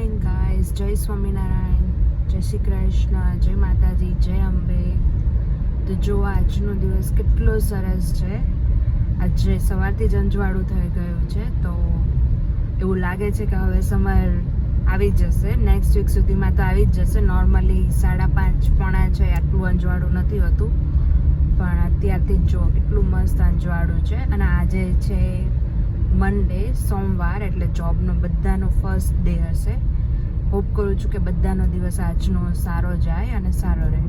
Morning guys, જય સ્વામિનારાયણ, જય શ્રી કૃષ્ણ, જય માતાજી, જય અંબે. તો જો આજનો દિવસ કેટલો સરસ છે. આજે સવારથી જ અંજવાળું થઈ ગયું છે, તો એવું લાગે છે કે હવે સમર આવી જશે. નેક્સ્ટ વીક સુધીમાં તો આવી જ જશે. નોર્મલી 5:30 પોણા 6 આટલું અંજવાળું નથી હોતું, પણ અત્યારથી જ જો કેટલું મસ્ત અંજવાળું છે. અને આજે છે મંડે, સોમવાર, એટલે જોબનો બધાનો ફર્સ્ટ ડે હશે. હોપ કરું છું કે બધાનો દિવસ આજનો સારો જાય અને સારો રહે.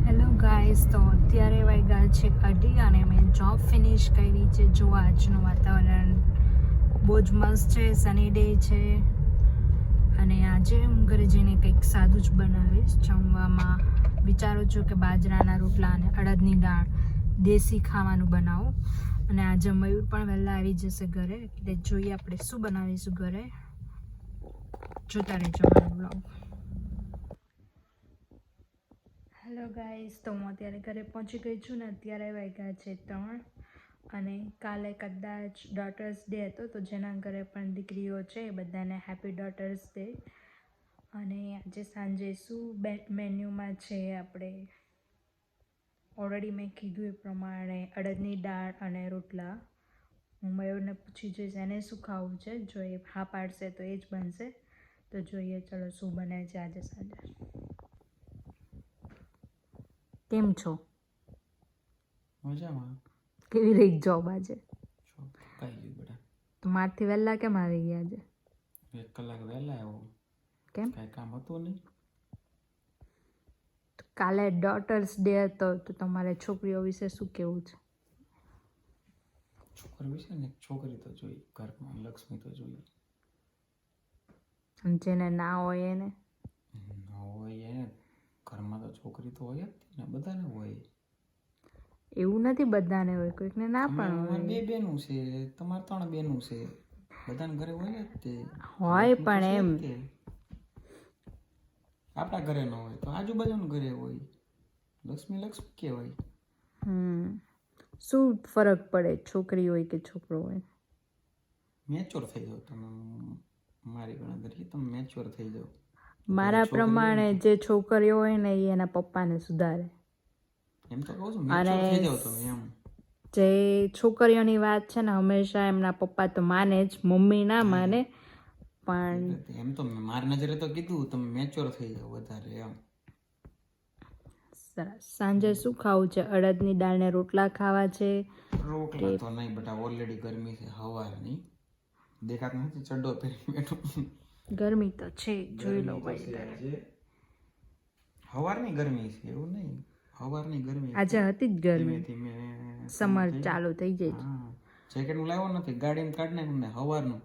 હેલો ગાઈઝ, તો અત્યારે વાગ્યા છે 2:30 અને મેં જોબ ફિનિશ કરી છે. જો આજનું વાતાવરણ બહુ જ મસ્ત છે, સની ડે છે. અને આજે હું ઘરે જઈને કંઈક સાદું જ બનાવીશ. જમવામાં વિચારું છું કે બાજરાના રોટલા અને અડદની દાળ દેશી ખાવાનું બનાવું. અને આજે મયુર પણ વહેલા આવી જશે ઘરે, એટલે જોઈએ આપણે શું બનાવીશું ઘરે. જોતા રહેજો મારો બ્લોગ. હેલો ગાઈઝ, તો હું અત્યારે ઘરે પહોંચી ગઈ છું ને અત્યારે વાગ્યા છે 3. અને કાલે કદાચ ડોટર્સ ડે હતો, તો જેના ઘરે પણ દીકરીઓ છે એ બધાને હેપી ડોટર્સ ડે. અને આજે સાંજે શું મેન્યુમાં છે આપણે ઓલરેડી મેં કીધું એ પ્રમાણે અડદની દાળ અને રોટલા. હું મયુરને પૂછી જોઈશ એને શું ખાવું છે. જો એ હા પાડશે તો એ જ બનશે. તો જોઈએ ચલો શું બને છે આજે સાંજે. કેમ છો? મજામાં. કેવી રહી જોબ આજે? કઈ ગયું બેટા? તો મારથી વહેલા કેમ આવી ગયા આજે? 1 કલાક વહેલા આવ્યો. કેમ? કાંઈ કામ હતું નહીં. કાલે ડોટર્સ ડે હતો, તો તમારે છોકરીઓ વિશે શું કહેવું છે? છોકરી વિશે ને છોકરી તો જોઈ, ઘરમાં લક્ષ્મી તો જોઈએ. જેને ના હોય એને? હોય એને ઘરમાં તો છોકરી તો હોય જ ને, બધાને હોય. એવું નથી બધાને હોય, કોઈકને ના પણ અમારે 2 હોય. બેનું છે, તમારે 3 બેનું છે, બધાને ઘરે હોય જ તે. હોય લક્ષ્મી તો પણ છે એમ જ તે. આપણા ઘરે ન હોય તો આજુબાજુના ઘરે હોય. લક્ષ્મી લક્ષ્મી કહેવાય. શું ફરક પડે છોકરી હોય કે છોકરો હોય? મેચ્યોર થઈ જાઓ તમે. મારી ગણતરી તમે મેચ્યોર થઈ જાઓ. મારા પ્રમાણે જે છોકરીઓ હોય ને એ એના પપ્પાને સુધારે. એમ તો કહું છું મેચ્યોર થઈ જાઓ તમે એમ. જે છોકરીઓની વાત છે ને હંમેશા એમના પપ્પા તો માને જ, મમ્મી ના માને. પણ એમ તો મારી નજરે તો કીધું તમે મેચ્યોર થઈ જાઓ વધારે એમ. સરસ. સાંજે શું ખાવું છે? અડદની દાળ ને રોટલા ખાવા છે? રોટલા તો નહીં બેટા, ઓલરેડી ગરમી છે હવારની. દેખાત નથી ચડ્ડો પહેરી બેઠું. ગરમી તો છે, જોઈ લો ભાઈ. હવારની ગરમી છે એવું નહીં. હવારની ગરમી આજે હતી જ ગરમી. ધીમે સમર ચાલુ થઈ જાય. હા, જેકેટ હું લાવ્યો નથી, ગાડીમાં કાઢ નાખ્યું ને હવારનું.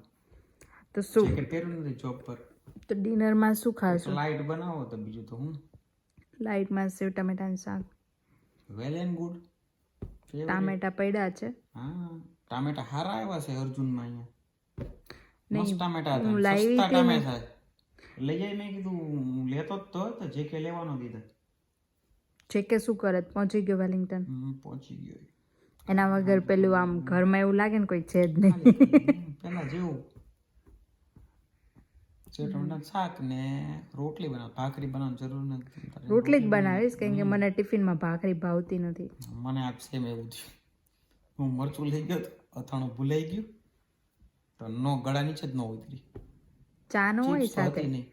તો શું જેકેટ પહેર્યું નથી જોબ પર. તો ડિનરમાં શું ખાશો? લાઈટ બનાવો તો બીજું તો હું. લાઈટમાં સેવ ટમેટાનું શાક. Well and good. ટામેટા પડ્યા છે. હા, ટામેટા હારા આવ્યા છે અર્જુનમાં અહીંયા. મસ્ત નહીં, ટામેટા હું હતા, લાવી સસ્તા હતી ને. ટામેટા. લઈ જાય મેં કીધું લેતો જ તો જે કે લેવાનો દીધા. જે કે શું કરત? પહોંચી ગયો વેલિંગ્ટન. પહોંચી ગયો. એના વગર પેલું આમ ઘરમાં એવું લાગે ને કોઈ છે જ નહીં. પેલા જેવું ટમેટાનું શાક ને રોટલી બનાવ, ભાખરી બનાવવાની જરૂર નથી. રોટલી જ બનાવીશ, કેમ કે મને ટિફિનમાં ભાખરી ભાવતી નથી. મને આપશે એમ એવું થયું. હું મરચું લઈ ગયો, અથાણું ભૂલાઈ ગયું, તો નો ગળા નીચે જ ન ઉતરી. ચા નો હોય સાથે? નહીં,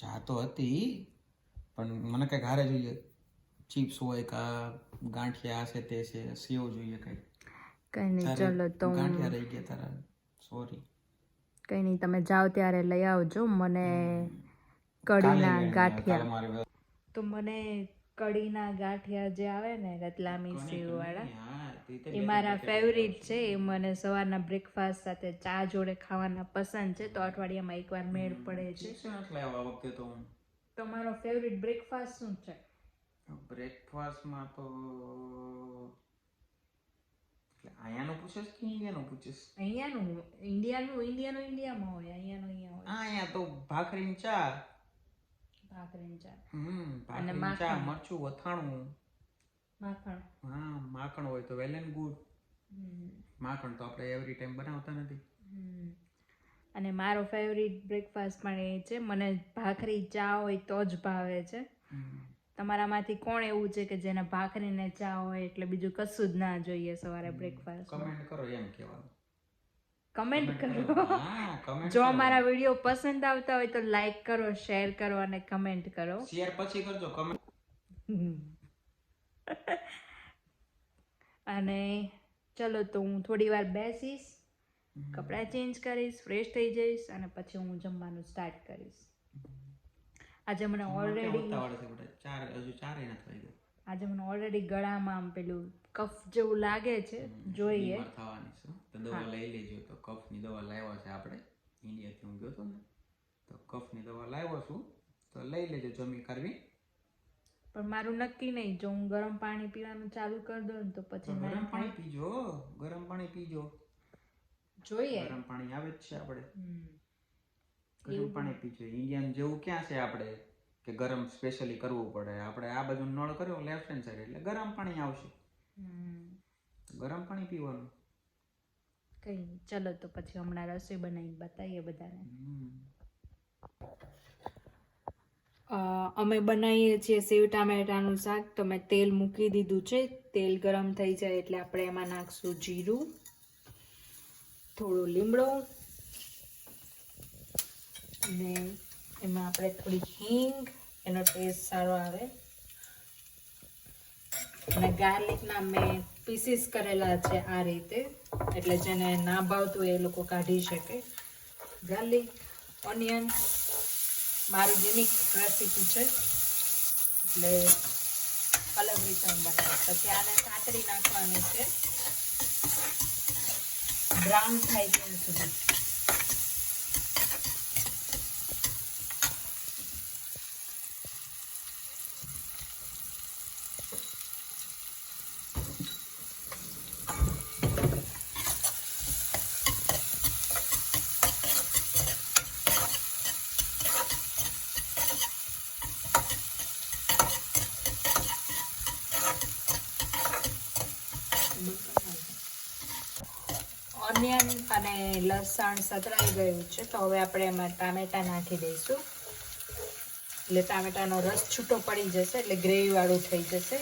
ચા તો હતી પણ મને કંઈક હારે જોઈએ. ચિપ્સ હોય કા ગાંઠિયા છે તે છે, સેવ જોઈએ કંઈક. કઈ નહીં, ચલો તો ગાંઠિયા રહી ગયા તારા, સોરી. કઈ નહીં, તમે જાઓ ત્યારે લઈ આવજો મને કઢીના ગાંઠિયા. તો મને કઢીના ગાંઠિયા જે આવે ને રતલામી સેવ વાળા, એ મારા ફેવરિટ છે. એ મને સવારના બ્રેકફાસ્ટ સાથે ચા જોડે ખાવાના પસંદ છે, તો અઠવાડિયામાં એકવાર મેળ પડે છે. તમારો ફેવરિટ બ્રેકફાસ્ટ શું છે? બ્રેકફાસ્ટમાં તો અહીંયાનું પૂછે કે ઇન્ડિયાનું પૂછે? અહીંયાનું. ઇન્ડિયામાં હોય, અહીંયા હોય. અહીંયા તો ભાખરી ચા. અને ચા, મરચું, અથાણું, માખણ. હા, માખણ હોય તો વેલ એન્ડ ગુડ. માખણ તો આપણે એવરી ટાઈમ બનાવતા નથી. અને મારો ફેવરિટ બ્રેકફાસ્ટ પણ એ છે. મને ભાખરી ચા હોય તો જ ભાવે છે. તમારામાંથી કોણ એવું છે કે જેને ભાખરી ને ચા હોય એટલે બીજું કશું જ ના જોઈએ સવારે બ્રેકફાસ્ટ? કમેન્ટ કરો એમ કહેવાનું. કમેન્ટ કરો. હા, કમેન્ટ જો કરો. અમારા વિડીયો પસંદ આવતા હોય તો લાઈક કરો, શેર કરો અને કમેન્ટ કરો. શેર પછી કરજો, કમેન્ટ. અને ચલો તો હું થોડી વાર બેસીશ, કપડાં ચેન્જ કરીશ, ફ્રેશ થઈ જઈશ અને પછી હું જમવાનું સ્ટાર્ટ કરીશ. આજે મને આજે મને ઓલરેડી ગળામાં આમ પેલું કફ જેવું લાગે છે. જોઈએ થવાની છે તો દવા લઈ લેજો. તો કફની દવા લાવ્યા છે આપણે ઇન્ડિયાથી. હું ગયો હતો ને તો કફની દવા લાવ્યો છું, તો લઈ લેજો જમી કરવી. પણ મારું નક્કી નહીં, જો હું ગરમ પાણી પીવાનું ચાલુ કરી દઉં ને તો પછી ગરમ પાણી પીજો, ગરમ પાણી પીજો. જોઈએ ગરમ પાણી આવે જ છે આપણે. ગરમ પાણી પીજો. ઇન્ડિયન જેવું ક્યાં છે આપણે કે ગરમ સ્પેશિયલી કરવું પડે. આપણે આ બાજુ નળ કર્યો લેફ્ટ હેન્ડ સાઈડ એટલે ગરમ પાણી આવશે. ગરમ પાણી પીવાનું. કઈ નહીં, ચલો તો પછી હમણાં રસોઈ બનાવીને બતાવીએ બધાને. અમે બનાવીએ છીએ સેવ ટામેટાનું શાક. તો મેં તેલ મૂકી દીધું છે. તેલ ગરમ થઈ જાય એટલે આપણે એમાં નાખશું જીરું, થોડો લીમડો અને એમાં આપણે થોડી હિંગ, એનો ટેસ્ટ સારો આવે. અને ગાર્લિકના મેં પીસીસ કરેલા છે આ રીતે, એટલે જેને ના ભાવતું એ લોકો કાઢી શકે. ગાર્લિક, ઓનિયન મારું યુનિક રેસીપી છે એટલે અલગ રીતે બનાવે. પછી આને કાતરી નાખવાની છે બ્રાઉન થાય ત્યાં સુધી. ઓનિયન અને લસણ સતરાઈ ગયું છે તો હવે આપણે એમાં ટામેટા નાખી દઈશું. એટલે ટામેટાનો રસ છૂટો પડી જશે, એટલે ગ્રેવી વાળું થઈ જશે.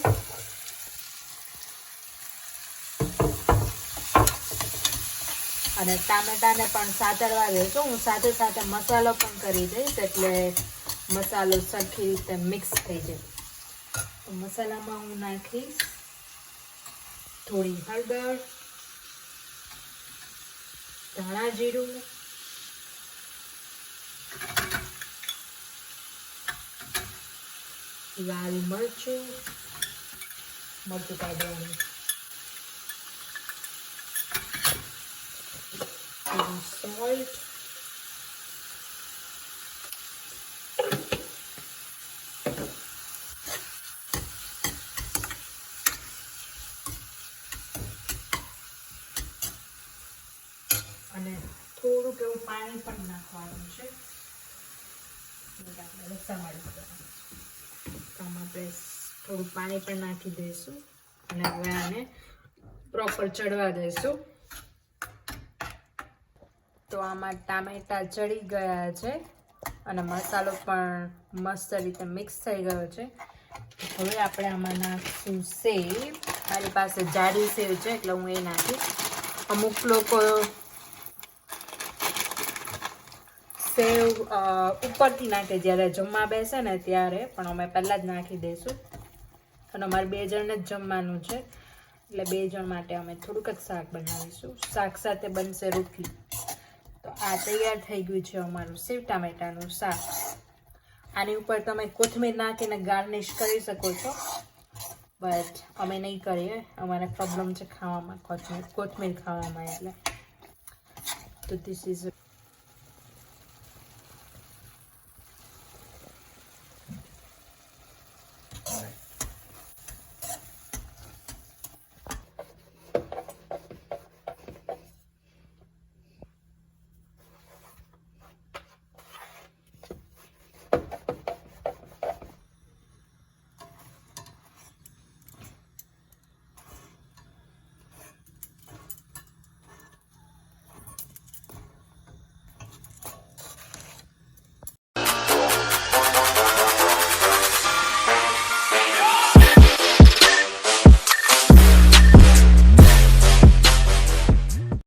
અને ટામેટાને પણ સાતરવા દઈશું. હું સાથે સાથે મસાલો પણ કરી દઈશ એટલે મસાલો સરખી રીતે મિક્સ થઈ જાય. તો મસાલામાં હું નાખીશ થોડી હળદર, ધાણા જીરું, લાલ મરચું પાવડર, સોલ્ટ, અને થોડુંક એવું પાણી પણ નાખવાનું છે. આમાં આપણે થોડું પાણી પણ નાખી દઈશું અને હવે આને પ્રોપર ચડવા દઈશું. તો આમાં ટામેટા ચડી ગયા છે અને મસાલો પણ મસ્ત રીતે મિક્સ થઈ ગયો છે. હવે આપણે આમાં નાખીશું સેવ. મારી પાસે જાડી સેવ છે એટલે હું એ નાખીશ. અમુક લોકો સેવ ઉપરથી નાખે જ્યારે જમવા બેસે ને ત્યારે, પણ અમે પહેલાં જ નાખી દઈશું. અને અમારે 2 જણને જ જમવાનું છે એટલે 2 જણ માટે અમે થોડુંક જ શાક બનાવીશું. શાક સાથે બનશે રોટલી. તો આ તૈયાર થઈ ગયું છે અમારું સેવ ટામેટાનું શાક. આની ઉપર તમે કોથમીર નાખીને ગાર્નિશ કરી શકો છો, બટ અમે નહીં કરીએ. અમારે પ્રોબ્લેમ છે ખાવામાં, કોથમીર ખાવામાં. એટલે તો ધીસ ઇઝ